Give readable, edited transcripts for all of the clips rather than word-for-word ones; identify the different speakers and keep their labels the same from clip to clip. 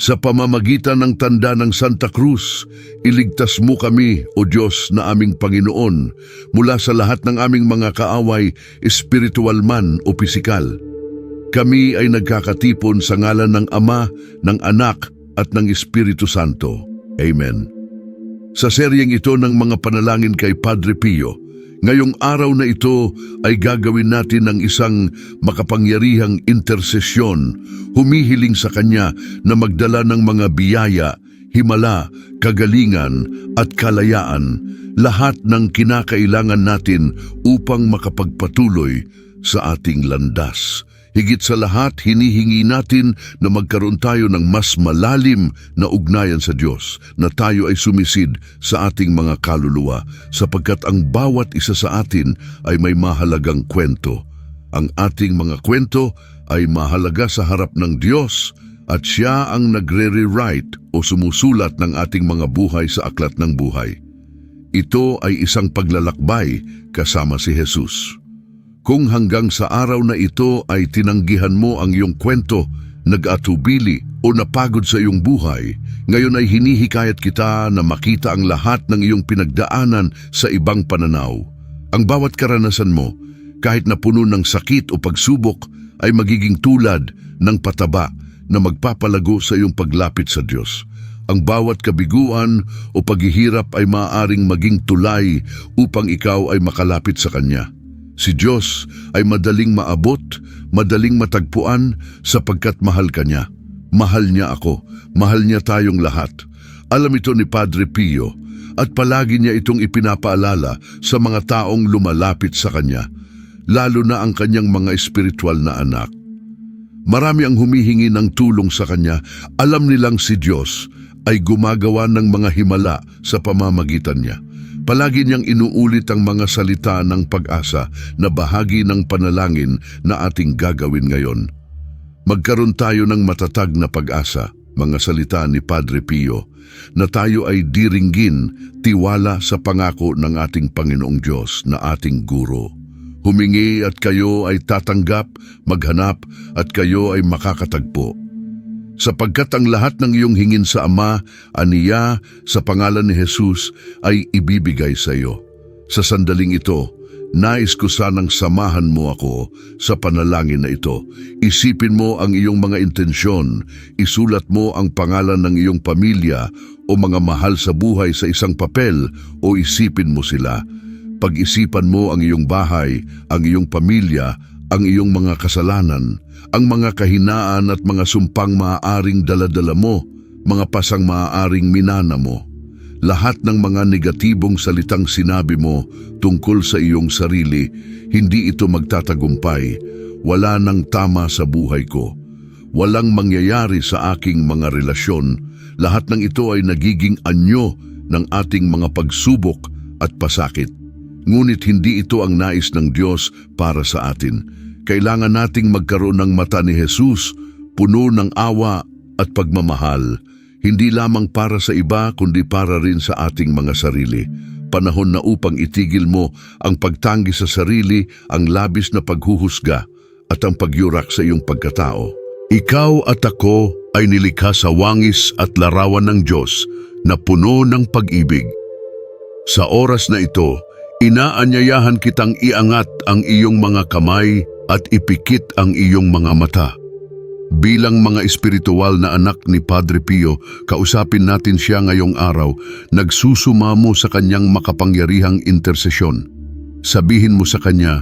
Speaker 1: Sa pamamagitan ng tanda ng Santa Cruz, iligtas mo kami, O Diyos na aming Panginoon, mula sa lahat ng aming mga kaaway, espiritual man o pisikal. Kami ay nagkakatipon sa ngalan ng Ama, ng Anak, at ng Espiritu Santo. Amen. Sa seryeng ito ng mga panalangin kay Padre Pio, ngayong araw na ito ay gagawin natin ng isang makapangyarihang intersesyon, humihiling sa Kanya na magdala ng mga biyaya, himala, kagalingan at kalayaan, lahat ng kinakailangan natin upang makapagpatuloy sa ating landas. Higit sa lahat, hinihingi natin na magkaroon tayo ng mas malalim na ugnayan sa Diyos, na tayo ay sumisid sa ating mga kaluluwa, sapagkat ang bawat isa sa atin ay may mahalagang kwento. Ang ating mga kwento ay mahalaga sa harap ng Diyos, at Siya ang nagre-rewrite o sumusulat ng ating mga buhay sa aklat ng buhay. Ito ay isang paglalakbay kasama si Jesus. Kung hanggang sa araw na ito ay tinanggihan mo ang iyong kwento, nag-atubili o napagod sa iyong buhay, ngayon ay hinihikayat kita na makita ang lahat ng iyong pinagdaanan sa ibang pananaw. Ang bawat karanasan mo, kahit na puno ng sakit o pagsubok, ay magiging tulad ng pataba na magpapalago sa iyong paglapit sa Diyos. Ang bawat kabiguan o paghihirap ay maaaring maging tulay upang ikaw ay makalapit sa Kanya. Si Diyos ay madaling maabot, madaling matagpuan sapagkat mahal ka niya. Mahal niya ako, mahal niya tayong lahat. Alam ito ni Padre Pio at palagi niya itong ipinapaalala sa mga taong lumalapit sa kanya, lalo na ang kanyang mga espiritual na anak. Marami ang humihingi ng tulong sa kanya. Alam nilang si Diyos ay gumagawa ng mga himala sa pamamagitan niya. Palagi niyang inuulit ang mga salita ng pag-asa na bahagi ng panalangin na ating gagawin ngayon. Magkaroon tayo ng matatag na pag-asa, mga salita ni Padre Pio, na tayo ay diringgin, tiwala sa pangako ng ating Panginoong Diyos na ating guro. Humingi at kayo ay tatanggap, maghanap at kayo ay makakatagpo. Sapagkat ang lahat ng iyong hingin sa Ama, aniya sa pangalan ni Jesus ay ibibigay sa iyo. Sa sandaling ito, nais ko sanang samahan mo ako sa panalangin na ito. Isipin mo ang iyong mga intensyon, isulat mo ang pangalan ng iyong pamilya o mga mahal sa buhay sa isang papel o isipin mo sila. Pag-isipan mo ang iyong bahay, ang iyong pamilya, ang iyong mga kasalanan, ang mga kahinaan at mga sumpang maaaring daladala mo, mga pasang maaaring minana mo. Lahat ng mga negatibong salitang sinabi mo tungkol sa iyong sarili, hindi ito magtatagumpay. Wala nang tama sa buhay ko. Walang mangyayari sa aking mga relasyon. Lahat ng ito ay nagiging anyo ng ating mga pagsubok at pasakit. Ngunit hindi ito ang nais ng Diyos para sa atin. Kailangan nating magkaroon ng mata ni Jesus, puno ng awa at pagmamahal, hindi lamang para sa iba kundi para rin sa ating mga sarili. Panahon na upang itigil mo ang pagtanggi sa sarili, ang labis na paghuhusga at ang pagyurak sa iyong pagkatao. Ikaw at ako ay nilikha sa wangis at larawan ng Diyos na puno ng pag-ibig. Sa oras na ito, inaanyayahan kitang iangat ang iyong mga kamay at ipikit ang iyong mga mata. Bilang mga espiritual na anak ni Padre Pio, kausapin natin siya ngayong araw, nagsusumamo sa kanyang makapangyarihang intersesyon. Sabihin mo sa kanya,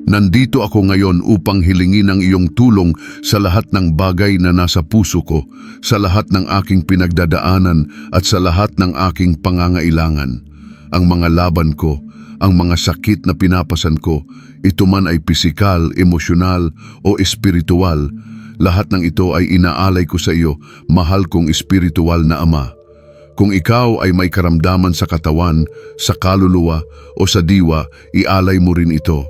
Speaker 1: nandito ako ngayon upang hilingin ang iyong tulong sa lahat ng bagay na nasa puso ko, sa lahat ng aking pinagdadaanan at sa lahat ng aking pangangailangan. Ang mga laban ko, ang mga sakit na pinapasan ko, ito man ay pisikal, emosyonal o espiritual, lahat ng ito ay inaalay ko sa iyo, mahal kong espiritual na Ama. Kung ikaw ay may karamdaman sa katawan, sa kaluluwa o sa diwa, ialay mo rin ito.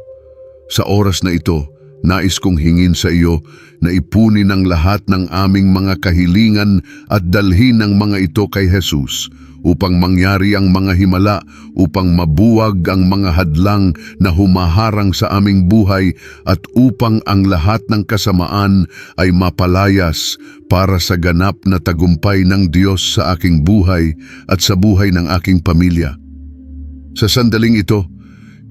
Speaker 1: Sa oras na ito, nais kong hingin sa iyo na ipunin ang lahat ng aming mga kahilingan at dalhin ang mga ito kay Jesus upang mangyari ang mga himala, upang mabuwag ang mga hadlang na humaharang sa aming buhay at upang ang lahat ng kasamaan ay mapalayas para sa ganap na tagumpay ng Diyos sa aking buhay at sa buhay ng aking pamilya. Sa sandaling ito,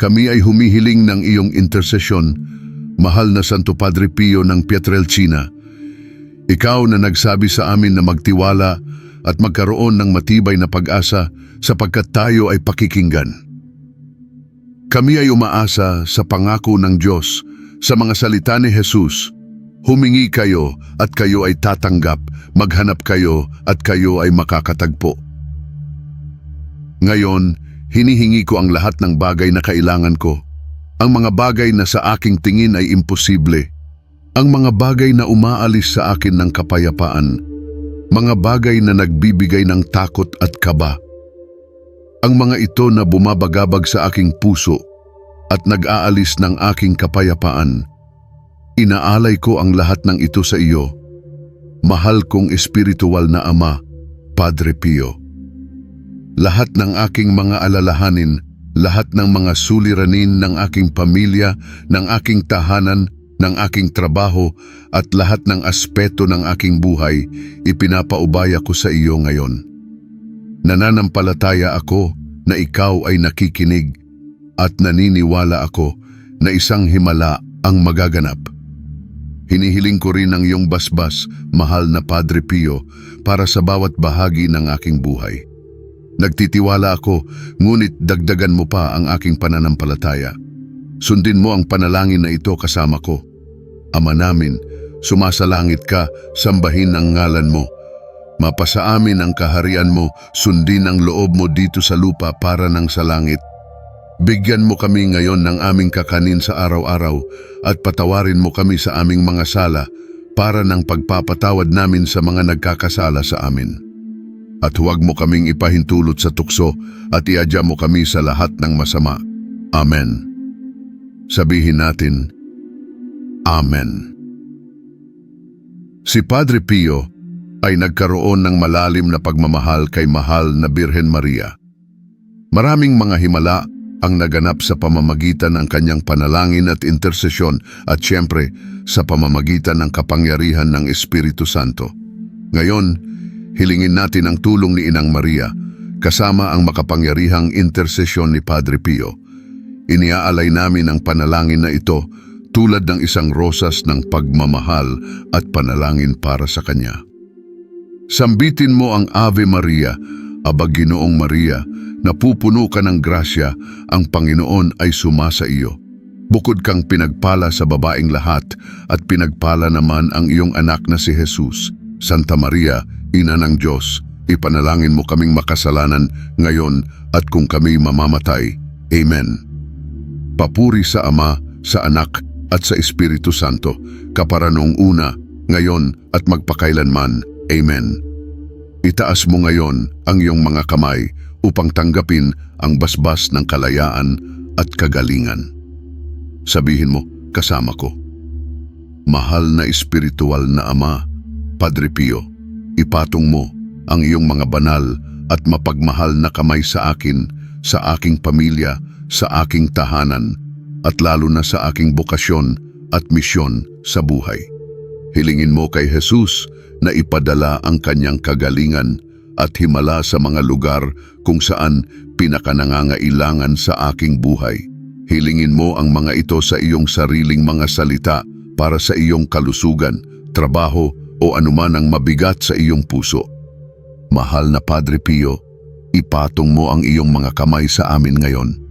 Speaker 1: kami ay humihiling ng iyong intersesyon, Mahal na Santo Padre Pio ng Pietrelcina. Ikaw na nagsabi sa amin na magtiwala at magkaroon ng matibay na pag-asa sapagkat tayo ay pakikinggan. Kami ay umaasa sa pangako ng Diyos, sa mga salita ni Jesus. Humingi kayo at kayo ay tatanggap, maghanap kayo at kayo ay makakatagpo. Ngayon, hinihingi ko ang lahat ng bagay na kailangan ko. Ang mga bagay na sa aking tingin ay imposible. Ang mga bagay na umaalis sa akin ng kapayapaan. Mga bagay na nagbibigay ng takot at kaba. Ang mga ito na bumabagabag sa aking puso at nag-aalis ng aking kapayapaan. Inaalay ko ang lahat ng ito sa iyo. Mahal kong espiritual na Ama, Padre Pio. Lahat ng aking mga alalahanin, lahat ng mga suliranin ng aking pamilya, ng aking tahanan, ng aking trabaho at lahat ng aspeto ng aking buhay, ipinapaubaya ko sa iyo ngayon. Nananampalataya ako na ikaw ay nakikinig at naniniwala ako na isang himala ang magaganap. Hinihiling ko rin ang iyong basbas, mahal na Padre Pio, para sa bawat bahagi ng aking buhay. Nagtitiwala ako, ngunit dagdagan mo pa ang aking pananampalataya. Sundin mo ang panalangin na ito kasama ko. Ama namin, sumasalangit ka, sambahin ang ngalan mo. Mapasa amin ang kaharian mo, sundin ang loob mo dito sa lupa para ng sa langit. Bigyan mo kami ngayon ng aming kakanin sa araw-araw at patawarin mo kami sa aming mga sala para ng pagpapatawad namin sa mga nagkakasala sa amin. At huwag mo kaming ipahintulot sa tukso at iadya mo kami sa lahat ng masama. Amen. Sabihin natin, Amen. Si Padre Pio ay nagkaroon ng malalim na pagmamahal kay mahal na Birhen Maria. Maraming mga himala ang naganap sa pamamagitan ng kanyang panalangin at intersesyon at siyempre sa pamamagitan ng kapangyarihan ng Espiritu Santo. Ngayon, hilingin natin ang tulong ni Inang Maria kasama ang makapangyarihang intersesyon ni Padre Pio. Iniaalay namin ang panalangin na ito tulad ng isang rosas ng pagmamahal at panalangin para sa Kanya. Sambitin mo ang Ave Maria, Aba Ginoong Maria, napupuno ka ng grasya, ang Panginoon ay sumasa iyo. Bukod kang pinagpala sa babaeng lahat at pinagpala naman ang iyong anak na si Jesus. Santa Maria, Ina ng Diyos, ipanalangin mo kaming makasalanan ngayon at kung kami mamamatay. Amen. Papuri sa Ama, sa Anak at sa Espiritu Santo, kapara noong una, ngayon at magpakailanman. Amen. Itaas mo ngayon ang iyong mga kamay upang tanggapin ang basbas ng kalayaan at kagalingan. Sabihin mo kasama ko, Mahal na espiritual na Ama, Padre Pio, ipatong mo ang iyong mga banal at mapagmahal na kamay sa akin, sa aking pamilya, sa aking tahanan, at lalo na sa aking bokasyon at misyon sa buhay. Hilingin mo kay Jesus na ipadala ang kanyang kagalingan at himala sa mga lugar kung saan pinakanangangailangan sa aking buhay. Hilingin mo ang mga ito sa iyong sariling mga salita para sa iyong kalusugan, trabaho o anuman ang mabigat sa iyong puso. Mahal na Padre Pio, ipatong mo ang iyong mga kamay sa amin ngayon.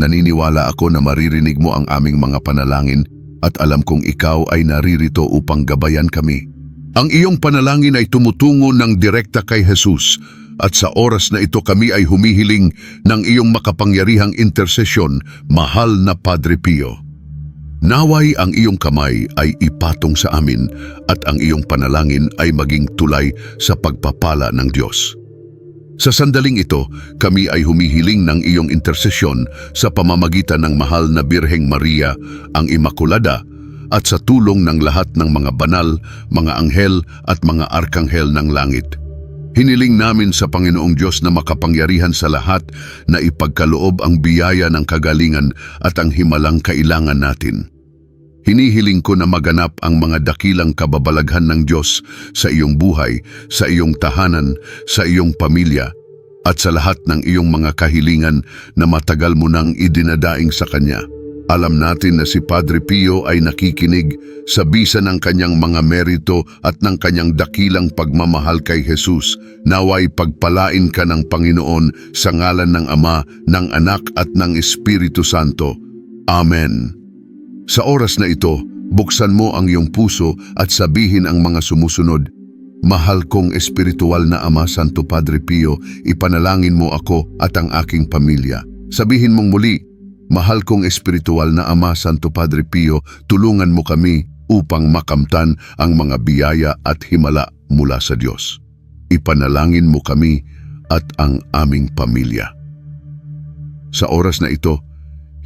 Speaker 1: Naniniwala ako na maririnig mo ang aming mga panalangin at alam kong ikaw ay naririto upang gabayan kami. Ang iyong panalangin ay tumutungo ng direkta kay Jesus at sa oras na ito kami ay humihiling ng iyong makapangyarihang intersesyon, mahal na Padre Pio. Naway ang iyong kamay ay ipatong sa amin at ang iyong panalangin ay maging tulay sa pagpapala ng Diyos. Sa sandaling ito, kami ay humihiling ng iyong intersesyon sa pamamagitan ng mahal na Birheng Maria, ang Imakulada, at sa tulong ng lahat ng mga banal, mga anghel at mga arkanghel ng langit. Hiniling namin sa Panginoong Diyos na makapangyarihan sa lahat na ipagkaloob ang biyaya ng kagalingan at ang himalang kailangan natin. Hinihiling ko na maganap ang mga dakilang kababalaghan ng Diyos sa iyong buhay, sa iyong tahanan, sa iyong pamilya, at sa lahat ng iyong mga kahilingan na matagal mo nang idinadaing sa Kanya. Alam natin na si Padre Pio ay nakikinig sa bisa ng kanyang mga merito at ng kanyang dakilang pagmamahal kay Jesus. Naway pagpalain ka ng Panginoon sa ngalan ng Ama, ng Anak at ng Espiritu Santo. Amen. Sa oras na ito, buksan mo ang iyong puso at sabihin ang mga sumusunod. Mahal kong espiritual na Ama, Santo Padre Pio, ipanalangin mo ako at ang aking pamilya. Sabihin mong muli, mahal kong espiritual na Ama, Santo Padre Pio, tulungan mo kami upang makamtan ang mga biyaya at himala mula sa Diyos. Ipanalangin mo kami at ang aming pamilya. Sa oras na ito,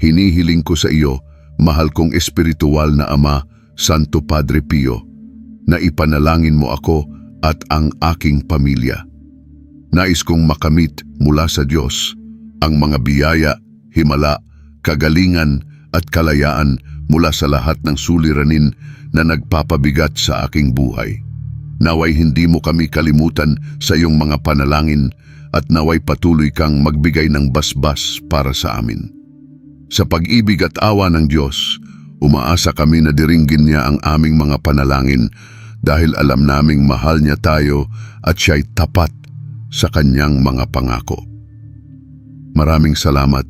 Speaker 1: hinihiling ko sa iyo, mahal kong espiritual na Ama, Santo Padre Pio, na ipanalangin mo ako at ang aking pamilya. Nais kong makamit mula sa Diyos ang mga biyaya, himala, kagalingan at kalayaan mula sa lahat ng suliranin na nagpapabigat sa aking buhay. Naway hindi mo kami kalimutan sa iyong mga panalangin at naway patuloy kang magbigay ng basbas para sa amin. Sa pag-ibig at awa ng Diyos, umaasa kami na diringgin niya ang aming mga panalangin dahil alam naming mahal niya tayo at siya'y tapat sa kanyang mga pangako. Maraming salamat,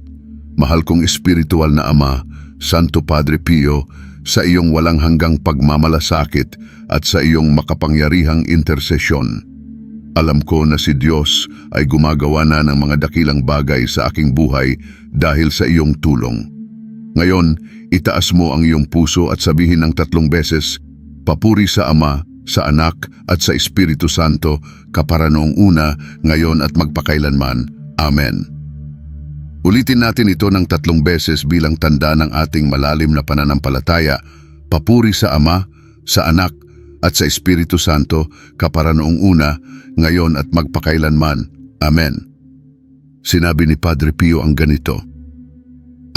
Speaker 1: mahal kong espiritual na Ama, Santo Padre Pio, sa iyong walang hanggang pagmamalasakit at sa iyong makapangyarihang intersesyon. Alam ko na si Diyos ay gumagawa na ng mga dakilang bagay sa aking buhay dahil sa iyong tulong. Ngayon, itaas mo ang iyong puso at sabihin ng 3 beses, papuri sa Ama, sa Anak at sa Espiritu Santo, kapara noong una, ngayon at magpakailanman. Amen. Ulitin natin ito ng 3 beses bilang tanda ng ating malalim na pananampalataya. Papuri sa Ama, sa Anak, at sa Espiritu Santo, kapara noong una, ngayon at magpakailanman. Amen. Sinabi ni Padre Pio ang ganito,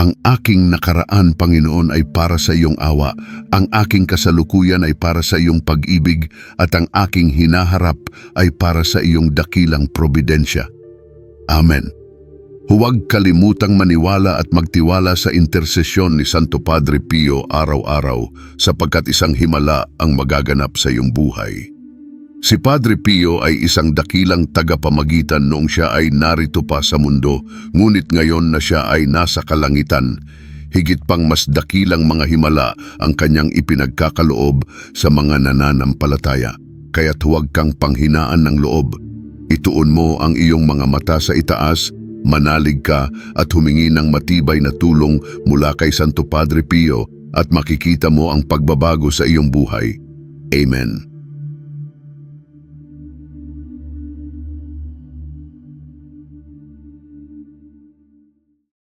Speaker 1: ang aking nakaraan, Panginoon, ay para sa iyong awa, ang aking kasalukuyan ay para sa iyong pag-ibig, at ang aking hinaharap ay para sa iyong dakilang probidensya. Amen. Huwag kalimutang maniwala at magtiwala sa intersesyon ni Santo Padre Pio araw-araw sapagkat isang himala ang magaganap sa iyong buhay. Si Padre Pio ay isang dakilang tagapamagitan noong siya ay narito pa sa mundo, ngunit ngayon na siya ay nasa kalangitan, higit pang mas dakilang mga himala ang kanyang ipinagkakaloob sa mga nananampalataya. Kaya't huwag kang panghinaan ng loob. Ituon mo ang iyong mga mata sa itaas, manalig ka at humingi ng matibay na tulong mula kay Santo Padre Pio at makikita mo ang pagbabago sa iyong buhay. Amen.